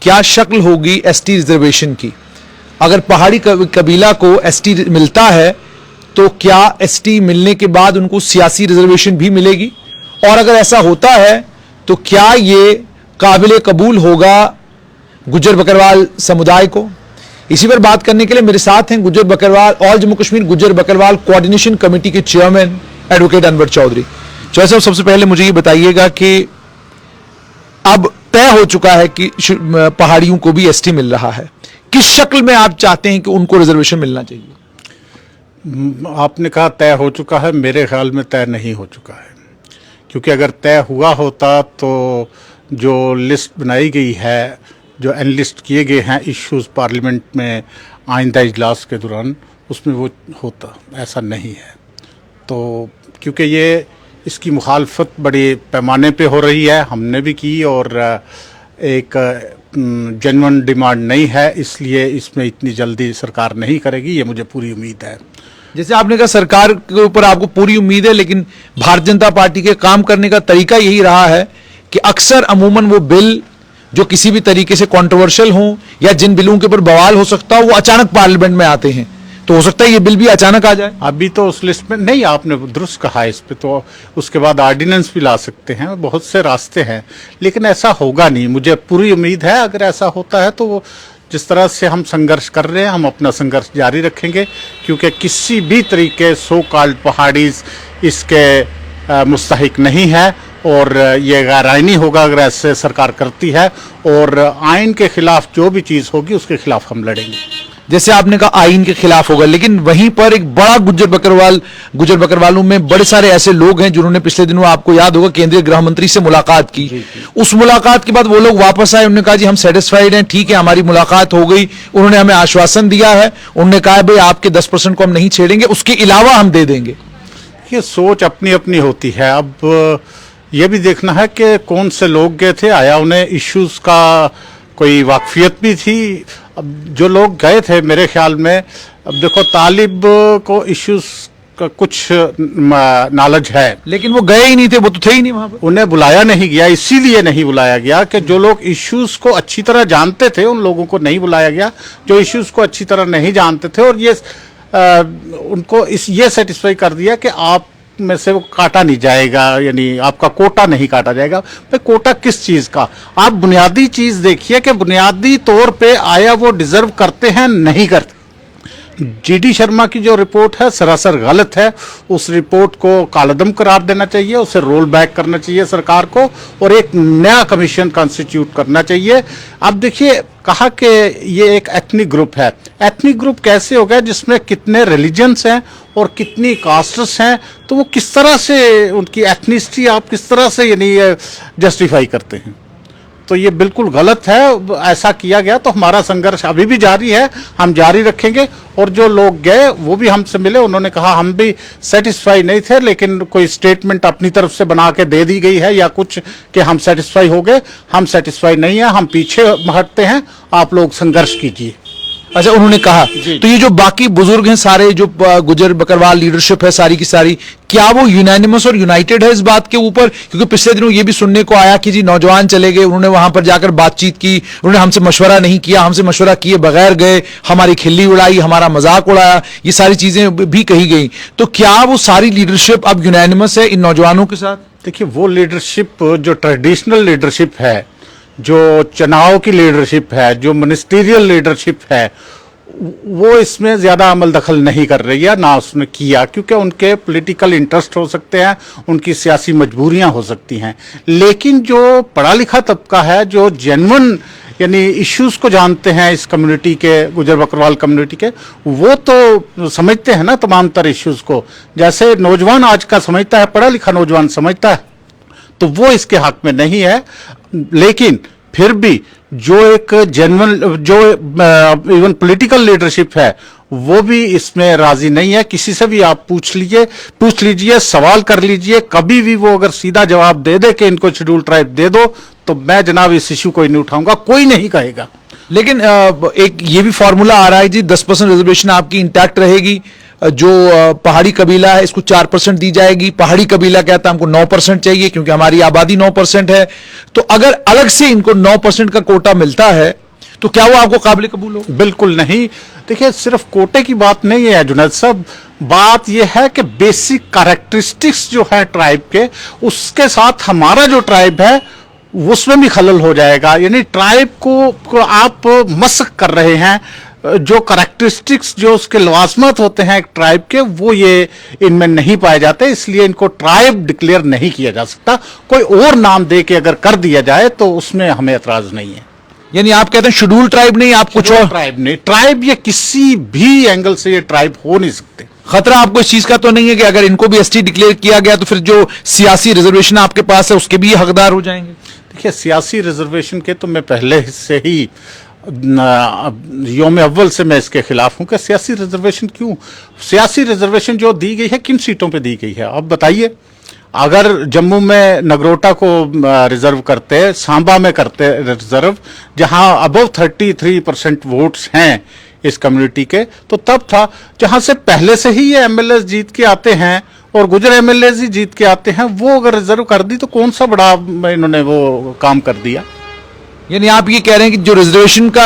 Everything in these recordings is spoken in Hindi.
क्या शक्ल होगी एसटी रिजर्वेशन की? अगर पहाड़ी कबीला को एसटी मिलता है तो क्या एसटी मिलने के बाद उनको सियासी रिजर्वेशन भी मिलेगी? और अगर ऐसा होता है तो क्या ये काबिल कबूल होगा गुज्जर बकरवाल समुदाय को? इसी पर बात करने के लिए मेरे साथ हैं Gujjar Bakarwal all Jammu Kashmir Gujjar Bakarwal coordination committee के चेयरमैन एडवोकेट अनवर चौधरी। चौधरी साहब, सबसे पहले मुझे ये बताइएगा कि अब तय हो चुका है कि पहाड़ियों को भी एसटी मिल रहा है, किस शक्ल में आप चाहते हैं कि उनको रिजर्वेशन मिलना चाहिए? आपने कहा तय हो चुका है, मेरे ख्याल में तय नहीं हो चुका है, क्योंकि अगर तय हुआ होता तो जो लिस्ट बनाई गई है, जो एनलिस्ट किए गए हैं इश्यूज पार्लियामेंट में आइंदा इजलास के दौरान, उसमें वो होता। ऐसा नहीं है। तो क्योंकि ये इसकी मुखालफत बड़े पैमाने पे हो रही है, हमने भी की, और एक जेन्युइन डिमांड नहीं है, इसलिए इसमें इतनी जल्दी सरकार नहीं करेगी, ये मुझे पूरी उम्मीद है। जैसे आपने कहा सरकार के ऊपर आपको पूरी उम्मीद है, लेकिन भारतीय जनता पार्टी के काम करने का तरीका यही रहा है कि अक्सर अमूमन वो बिल जो किसी भी तरीके से कंट्रोवर्शियल हो या जिन बिलों के ऊपर बवाल हो सकता हो वो अचानक पार्लियामेंट में आते हैं। तो हो सकता है ये बिल भी अचानक आ जाए। अभी तो उस लिस्ट में नहीं, आपने दुरुस्त कहा इस पे, तो उसके बाद ऑर्डिनेंस भी ला सकते हैं, बहुत से रास्ते हैं, लेकिन ऐसा होगा नहीं। मुझे पूरी उम्मीद है अगर ऐसा होता है तो वो जिस तरह से हम संघर्ष कर रहे हैं, हम अपना संघर्ष जारी रखेंगे, क्योंकि किसी भी तरीके सो कॉल्ड पहाड़ीज इसके मुस्तहिक नहीं है, और ये गैर आइनी होगा अगर ऐसे सरकार करती है, और आइन के खिलाफ जो भी चीज़ होगी उसके खिलाफ हम लड़ेंगे। जैसे आपने कहा आइन के खिलाफ होगा, लेकिन वहीं पर एक बड़ा गुज्जर बकरवालों में बड़े सारे ऐसे लोग हैं जिन्होंने पिछले दिनों, आपको याद होगा, केंद्रीय गृह मंत्री से मुलाकात की। उस मुलाकात के बाद वो लोग वापस आए, उन्होंने कहा जी हम सेटिस्फाइड हैं, ठीक है, हमारी मुलाकात हो गई, उन्होंने हमें आश्वासन दिया है, उन्होंने कहा भाई आपके 10% को हम नहीं छेड़ेंगे, उसके अलावा हम दे देंगे। ये सोच अपनी अपनी होती है। अब ये भी देखना है कि कौन से लोग गए थे, आया उन्हें इश्यूज का कोई वाकफियत भी थी। अब जो लोग गए थे, मेरे ख्याल में, अब देखो तालिब को इश्यूज का कुछ नॉलेज है, लेकिन वो गए ही नहीं थे, वो तो थे ही नहीं वहां पर, उन्हें बुलाया नहीं गया। इसीलिए नहीं बुलाया गया कि जो लोग इश्यूज को अच्छी तरह जानते थे उन लोगों को नहीं बुलाया गया, जो इश्यूज को अच्छी तरह नहीं जानते थे, और ये उनको ये सेटिस्फाई कर दिया कि आप में से वो काटा नहीं जाएगा, यानी आपका कोटा नहीं काटा जाएगा। भाई कोटा किस चीज का? आप बुनियादी चीज देखिए कि बुनियादी तौर पे आया वो डिजर्व करते हैं नहीं करते। जीडी शर्मा की जो रिपोर्ट है सरासर गलत है। उस रिपोर्ट को कालदम करार देना चाहिए, उसे रोल बैक करना चाहिए सरकार को, और एक नया कमीशन कॉन्स्टिट्यूट करना चाहिए। अब देखिए, कहा कि ये एक एथनिक ग्रुप है। एथनिक ग्रुप कैसे हो गया जिसमें कितने रिलीजन्स हैं और कितनी कास्ट्स हैं, तो वो किस तरह से उनकी एथनिसिटी आप किस तरह से यानी जस्टिफाई करते हैं? तो ये बिल्कुल गलत है। ऐसा किया गया तो हमारा संघर्ष अभी भी जारी है, हम जारी रखेंगे। और जो लोग गए वो भी हमसे मिले, उन्होंने कहा हम भी सेटिस्फाई नहीं थे, लेकिन कोई स्टेटमेंट अपनी तरफ से बना के दे दी गई है या कुछ कि हम सेटिस्फाई हो गए। हम सेटिस्फाई नहीं है, हम पीछे हटते हैं, आप लोग संघर्ष कीजिए। अच्छा, उन्होंने कहा। तो ये जो बाकी बुजुर्ग हैं सारे, जो गुज्जर बकरवाल लीडरशिप है सारी की सारी, क्या वो यूनानिमस और यूनाइटेड है इस बात के ऊपर? क्योंकि पिछले दिनों ये भी सुनने को आया कि जी नौजवान चले गए, उन्होंने वहां पर जाकर बातचीत की, उन्होंने हमसे मशवरा नहीं किया, हमसे मशवरा किए बगैर गए, हमारी खिल्ली उड़ाई, हमारा मजाक उड़ाया, ये सारी चीजें भी कही गई। तो क्या वो सारी लीडरशिप अब यूनानिमस है इन नौजवानों के साथ? देखिए, वो लीडरशिप जो ट्रेडिशनल लीडरशिप है, जो चुनाव की लीडरशिप है, जो मिनिस्टीरियल लीडरशिप है, वो इसमें ज्यादा अमल दखल नहीं कर रही है, ना उसने किया, क्योंकि उनके पॉलिटिकल इंटरेस्ट हो सकते हैं, उनकी सियासी मजबूरियां हो सकती हैं। लेकिन जो पढ़ा लिखा तबका है, जो जेन्युइन यानी इश्यूज को जानते हैं इस कम्युनिटी के, गुज्जर बकरवाल कम्युनिटी के, वो तो समझते हैं ना तमाम तर इश्यूज को, जैसे नौजवान आज का समझता है, पढ़ा लिखा नौजवान समझता है। तो वो इसके हक में नहीं है। लेकिन फिर भी जो एक जेन्युइन, जो इवन पॉलिटिकल लीडरशिप है, वो भी इसमें राजी नहीं है। किसी से भी आप पूछ लीजिए, सवाल कर लीजिए, कभी भी वो अगर सीधा जवाब दे दे कि इनको शेड्यूल ट्राइब दे दो, तो मैं जनाब इस इश्यू को नहीं उठाऊंगा, कोई नहीं कहेगा। लेकिन एक ये भी फॉर्मूला आ रहा है जी, 10% रिजर्वेशन आपकी इंटैक्ट रहेगी, जो पहाड़ी कबीला है इसको 4% दी जाएगी, पहाड़ी कबीला कहता है हमको 9% चाहिए क्योंकि हमारी आबादी 9% है। तो अगर अलग से इनको 9% का कोटा मिलता है तो क्या वो आपको काबिल कबूल हो? बिल्कुल नहीं। देखिए, सिर्फ कोटे की बात नहीं है जुनैद साहब, बात यह है कि बेसिक कैरेक्टरिस्टिक्स जो है ट्राइब के, उसके साथ हमारा जो ट्राइब है उसमें भी खलल हो जाएगा। यानी ट्राइब को आप मस्क कर रहे हैं, जो कैरेक्टरिस्टिक्स जो उसके लवाजमत होते हैं एक ट्राइब के, वो ये इनमें नहीं पाए जाते, इसलिए इनको ट्राइब डिक्लेयर नहीं किया जा सकता। कोई और नाम दे के अगर कर दिया जाए तो उसमें हमें एतराज नहीं है। यानी आप कहते हैं शेड्यूल ट्राइब नहीं, आप कुछ और ट्राइब नहीं, ट्राइब ये किसी भी एंगल से ये ट्राइब हो नहीं सकते। खतरा आपको इस चीज का तो नहीं है कि अगर इनको भी एसटी डिक्लेयर किया गया तो फिर जो सियासी रिजर्वेशन आपके पास है उसके भी हकदार हो जाएंगे? देखिए, सियासी रिजर्वेशन के तो मैं पहले से ही योम अव्वल से मैं इसके खिलाफ हूं कि सियासी रिजर्वेशन क्यों। सियासी रिजर्वेशन जो दी गई है किन सीटों पे दी गई है आप बताइए। अगर जम्मू में नगरोटा को रिजर्व करते, सांबा में करते रिजर्व, जहां अबव 33% वोट्स हैं इस कम्युनिटी के, तो तब था। जहां से पहले से ही ये एमएलए जीत के आते हैं और गुजर एमएलए ही जीत के आते हैं, वो अगर रिजर्व कर दी तो कौन सा बड़ा इन्होंने वो काम कर दिया। यानी आप ये कह रहे हैं कि जो रिजर्वेशन का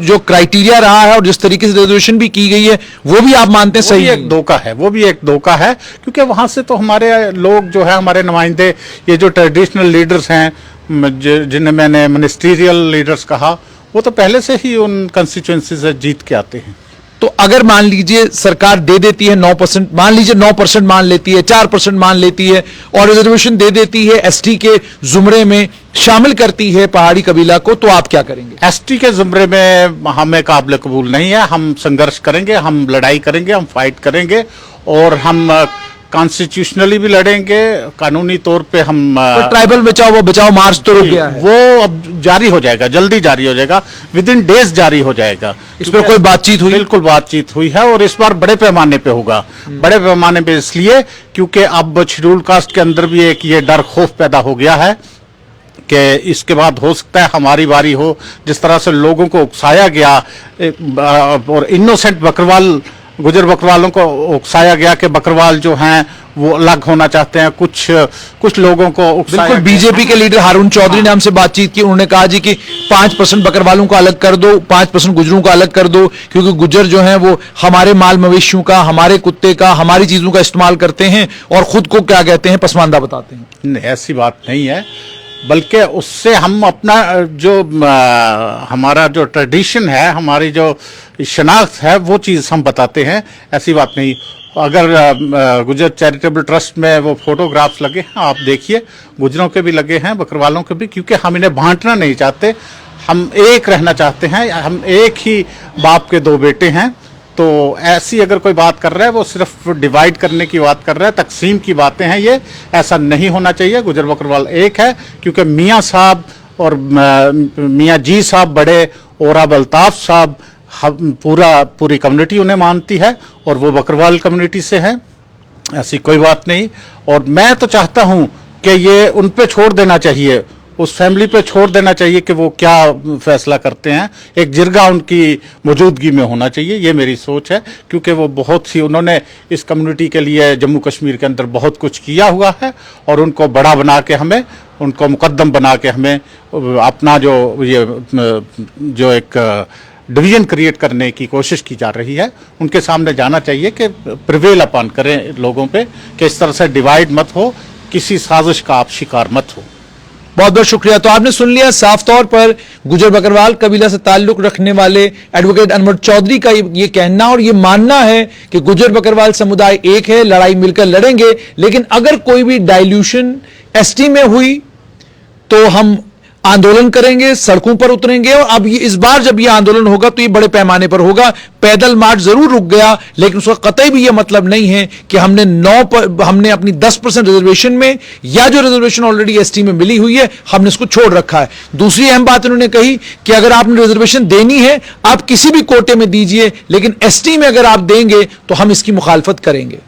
जो क्राइटेरिया रहा है और जिस तरीके से रिजर्वेशन भी की गई है वो भी आप मानते हैं सही? एक धोखा है, वो भी एक धोखा है, क्योंकि वहां से तो हमारे लोग जो है, हमारे नुमाइंदे, ये जो ट्रेडिशनल लीडर्स हैं जिन्हें मैंने मिनिस्ट्रियल लीडर्स कहा, वो तो पहले से ही उन कंस्टिट्यूएंसी से जीत के आते हैं। तो अगर मान लीजिए सरकार दे देती है 9%, मान लीजिए 9% मान लेती है, 4% मान लेती है और रिजर्वेशन दे देती है, एसटी के जुमरे में शामिल करती है पहाड़ी कबीला को, तो आप क्या करेंगे? एसटी के जुमरे में हमें काबिल कबूल नहीं है। हम संघर्ष करेंगे, हम लड़ाई करेंगे, हम फाइट करेंगे और हम कॉन्स्टिट्यूशनली भी लड़ेंगे, कानूनी तौर पे हम तो ट्राइबल बचाओ मार्च तो रुक गया है, वो अब जारी हो जाएगा, जल्दी जारी हो जाएगा, विद इन डेज जारी हो जाएगा। इस पर कोई बातचीत हुई? बिल्कुल बातचीत हुई है और इस बार बड़े पैमाने पे होगा। बड़े पैमाने पे इसलिए क्योंकि अब शेड्यूल कास्ट के अंदर भी एक ये डर खौफ पैदा हो गया है कि इसके बाद हो सकता है हमारी बारी हो। जिस तरह से लोगों को उकसाया गया और इनोसेंट बकरवाल, गुजर बकरवालों को उकसाया गया कि बकरवाल जो हैं वो अलग होना चाहते हैं, कुछ लोगों को उकसाया। बिल्कुल, बीजेपी के लीडर हारून चौधरी ने हमसे बातचीत की, उन्होंने कहा जी कि 5% बकरवालों को अलग कर दो, 5% गुजरों को अलग कर दो, क्योंकि गुजर जो हैं वो हमारे माल मवेशियों का, हमारे कुत्ते का, हमारी चीजों का इस्तेमाल करते हैं और खुद को क्या कहते हैं, पसमानदा बताते हैं। नहीं, ऐसी बात नहीं है, बल्कि उससे हम अपना जो हमारा जो ट्रेडिशन है, हमारी जो शनाख्त है, वो चीज़ हम बताते हैं। ऐसी बात नहीं। अगर गुजर चैरिटेबल ट्रस्ट में वो फोटोग्राफ्स लगे हैं, आप देखिए, गुजरों के भी लगे हैं, बकरवालों के भी, क्योंकि हम इन्हें बांटना नहीं चाहते, हम एक रहना चाहते हैं। हम एक ही बाप के दो बेटे हैं। तो ऐसी अगर कोई बात कर रहा है, वो सिर्फ डिवाइड करने की बात कर रहा है, तकसीम की बातें हैं ये। ऐसा नहीं होना चाहिए। गुजर बकरवाल एक है, क्योंकि मियाँ साहब और मियाँ जी साहब बड़े, और अब अल्ताफ साहब, पूरी कम्युनिटी उन्हें मानती है और वो बकरवाल कम्युनिटी से है। ऐसी कोई बात नहीं। और मैं तो चाहता हूँ कि ये उन पे छोड़ देना चाहिए, उस फैमिली पे छोड़ देना चाहिए कि वो क्या फैसला करते हैं। एक जिरगा उनकी मौजूदगी में होना चाहिए, ये मेरी सोच है, क्योंकि वो बहुत सी, उन्होंने इस कम्युनिटी के लिए जम्मू कश्मीर के अंदर बहुत कुछ किया हुआ है और उनको बड़ा बना के हमें, उनको मुकद्दम बना के हमें अपना जो एक डिवीजन क्रिएट करने की कोशिश की जा रही है, उनके सामने जाना चाहिए कि प्रिवेल अपन करें लोगों पे कि इस तरह से डिवाइड मत हो, किसी साजिश का आप शिकार मत हो। बहुत बहुत शुक्रिया। तो आपने सुन लिया साफ तौर पर गुजर बकरवाल कबीला से ताल्लुक रखने वाले एडवोकेट अनवर चौधरी का ये कहना और ये मानना है कि गुजर बकरवाल समुदाय एक है, लड़ाई मिलकर लड़ेंगे, लेकिन अगर कोई भी डाइल्यूशन एसटी में हुई तो हम आंदोलन करेंगे, सड़कों पर उतरेंगे। और अब इस बार जब ये आंदोलन होगा तो ये बड़े पैमाने पर होगा। पैदल मार्च जरूर रुक गया, लेकिन उसका कतई भी ये मतलब नहीं है कि हमने अपनी 10% रिजर्वेशन में, या जो रिजर्वेशन ऑलरेडी एसटी में मिली हुई है, हमने इसको छोड़ रखा है। दूसरी अहम बात उन्होंने कही कि अगर आपने रिजर्वेशन देनी है, आप किसी भी कोटे में दीजिए, लेकिन एसटी में अगर आप देंगे तो हम इसकी मुखालफत करेंगे।